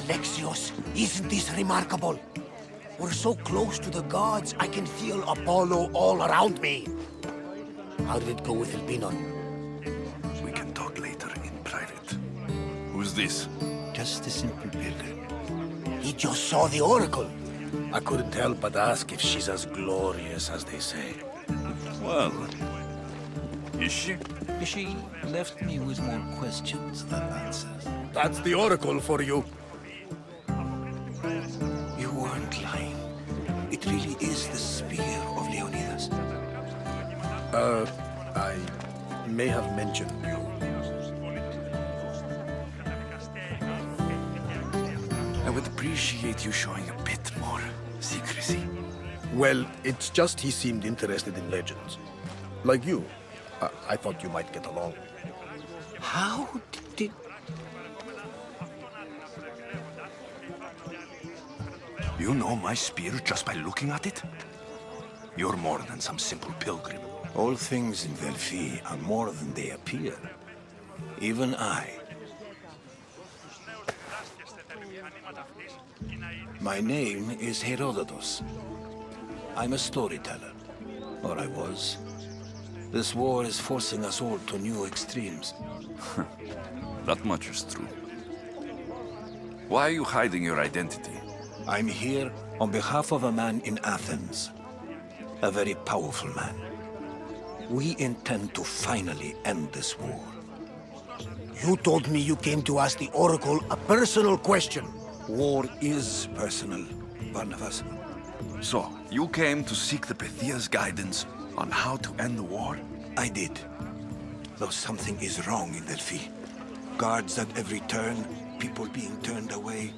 Alexios, isn't this remarkable? We're so close to the gods, I can feel Apollo all around me. How did it go with Elpinon? We can talk later in private. Who's this? Just a simple pilgrim. He just saw the oracle. I couldn't help but ask if she's as glorious as they say. Well, is she? She left me with more questions than answers. That's the oracle for you. You weren't lying. It really is the spear of Leonidas. I may have mentioned you. I would appreciate you showing a bit more secrecy. Well, it's just he seemed interested in legends. Like you. I thought you might get along. How did... You know my spear just by looking at it? You're more than some simple pilgrim. All things in Delphi are more than they appear. Even I. My name is Herodotus. I'm a storyteller. Or I was. This war is forcing us all to new extremes. That much is true. Why are you hiding your identity? I'm here on behalf of a man in Athens. A very powerful man. We intend to finally end this war. You told me you came to ask the oracle a personal question. War is personal, Barnabas. So, you came to seek the Pythia's guidance on how to end the war? I did. Though something is wrong in Delphi. Guards at every turn, people being turned away.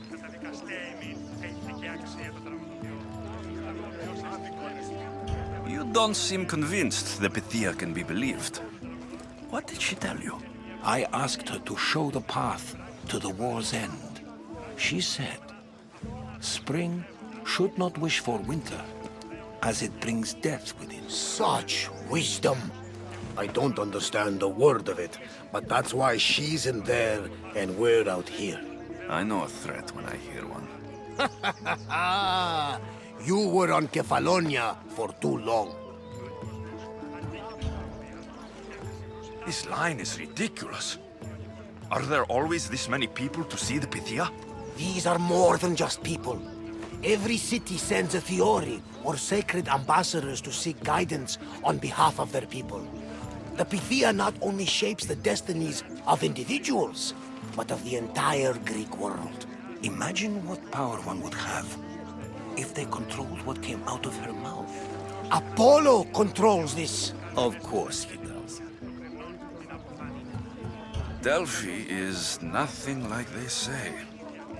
You don't seem convinced the Pythia can be believed. What did she tell you? I asked her to show the path to the war's end. She said, spring should not wish for winter, as it brings death with it. Such wisdom. I don't understand a word of it, but that's why she's in there and we're out here. I know a threat when I hear one. You were on Kefalonia for too long. This line is ridiculous. Are there always this many people to see the Pythia? These are more than just people. Every city sends a Fiori, or sacred ambassadors to seek guidance on behalf of their people. The Pythia not only shapes the destinies of individuals, but of the entire Greek world. Imagine what power one would have if they controlled what came out of her mouth. Apollo controls this. Of course he does. Delphi is nothing like they say.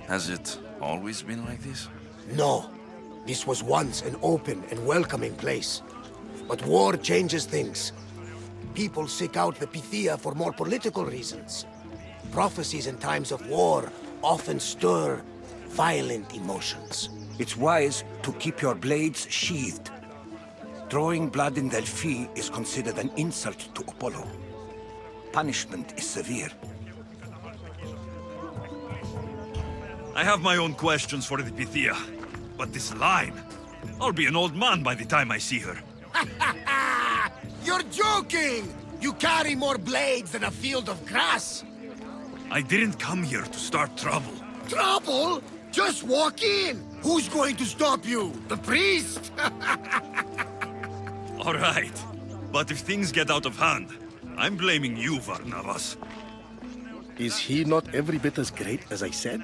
Has it always been like this? No. This was once an open and welcoming place. But war changes things. People seek out the Pythia for more political reasons. Prophecies in times of war often stir violent emotions. It's wise to keep your blades sheathed. Drawing blood in Delphi is considered an insult to Apollo. Punishment is severe. I have my own questions for the Pythia, but this line... I'll be an old man by the time I see her. You're joking! You carry more blades than a field of grass! I didn't come here to start trouble. Trouble? Just walk in! Who's going to stop you? The priest? All right, but if things get out of hand, I'm blaming you, Varnavas. Is he not every bit as great as I said?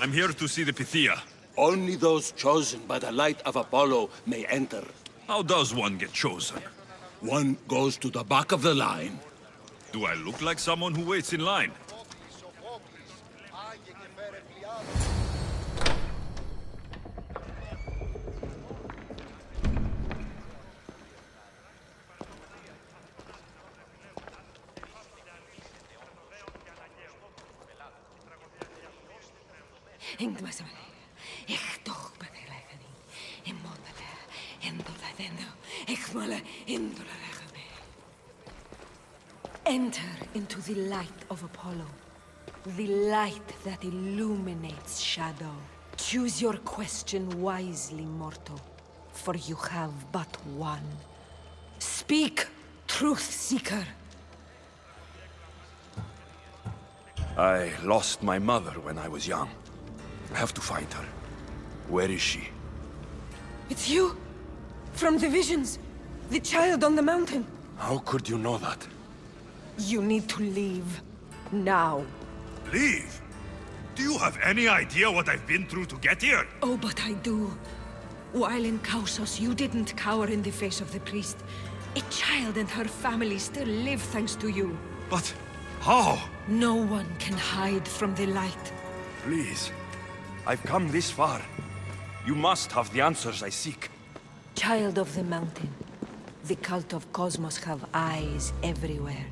I'm here to see the Pythia. Only those chosen by the light of Apollo may enter. How does one get chosen? One goes to the back of the line. Do I look like someone who waits in line? Enter into the light of Apollo. The light that illuminates shadow. Choose your question wisely, mortal. For you have but one. Speak, truth seeker. I lost my mother when I was young. I have to find her. Where is she? It's you? From the visions? The child on the mountain? How could you know that? You need to leave. Now. Leave? Do you have any idea what I've been through to get here? Oh, but I do. While in Kausos, you didn't cower in the face of the priest. A child and her family still live thanks to you. But how? No one can hide from the light. Please. I've come this far. You must have the answers I seek. Child of the mountain, the cult of Cosmos have eyes everywhere.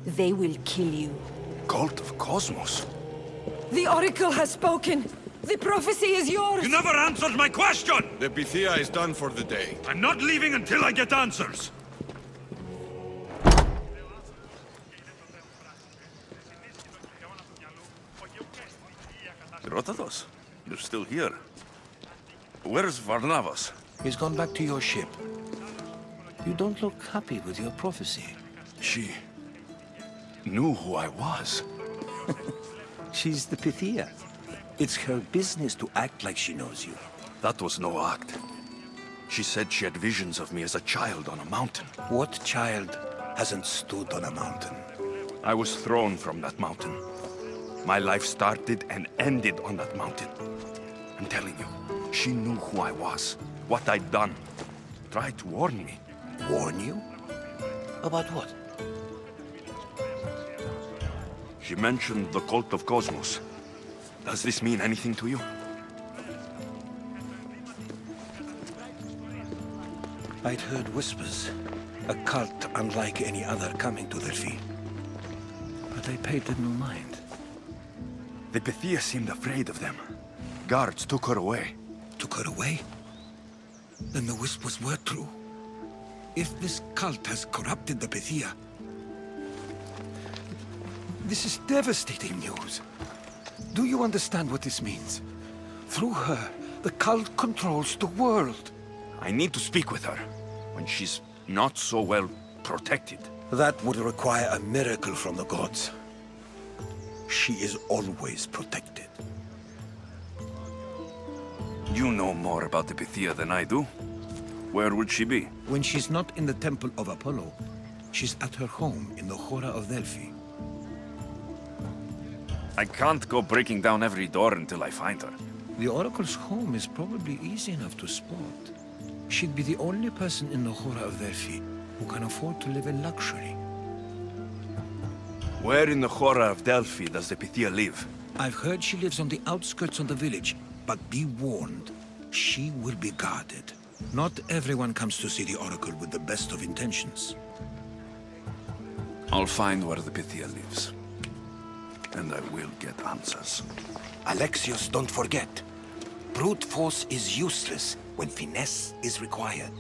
They will kill you. Cult of Cosmos? The Oracle has spoken! The prophecy is yours! You never answered my question! The Pythia is done for the day. I'm not leaving until I get answers! Rotados, you're still here. Where's Varnavas? He's gone back to your ship. You don't look happy with your prophecy. She knew who I was. She's the Pythia. It's her business to act like she knows you. That was no act. She said she had visions of me as a child on a mountain. What child hasn't stood on a mountain? I was thrown from that mountain. My life started and ended on that mountain. I'm telling you, she knew who I was, what I'd done. Tried to warn me. Warn you? About what? She mentioned the cult of Cosmos. Does this mean anything to you? I'd heard whispers. A cult unlike any other coming to Delphi. But I paid it no mind. The Pythia seemed afraid of them. Guards took her away. Took her away? Then the whispers were true. If this cult has corrupted the Pythia... This is devastating news. Do you understand what this means? Through her, the cult controls the world. I need to speak with her, when she's not so well protected. That would require a miracle from the gods. She is always protected. You know more about the Pythia than I do. Where would she be? When she's not in the Temple of Apollo, she's at her home in the Hora of Delphi. I can't go breaking down every door until I find her. The Oracle's home is probably easy enough to spot. She'd be the only person in the Hora of Delphi who can afford to live in luxury. Where in the Hora of Delphi does the Pythia live? I've heard she lives on the outskirts of the village, but be warned, she will be guarded. Not everyone comes to see the Oracle with the best of intentions. I'll find where the Pythia lives. And I will get answers. Alexios, don't forget. Brute force is useless when finesse is required.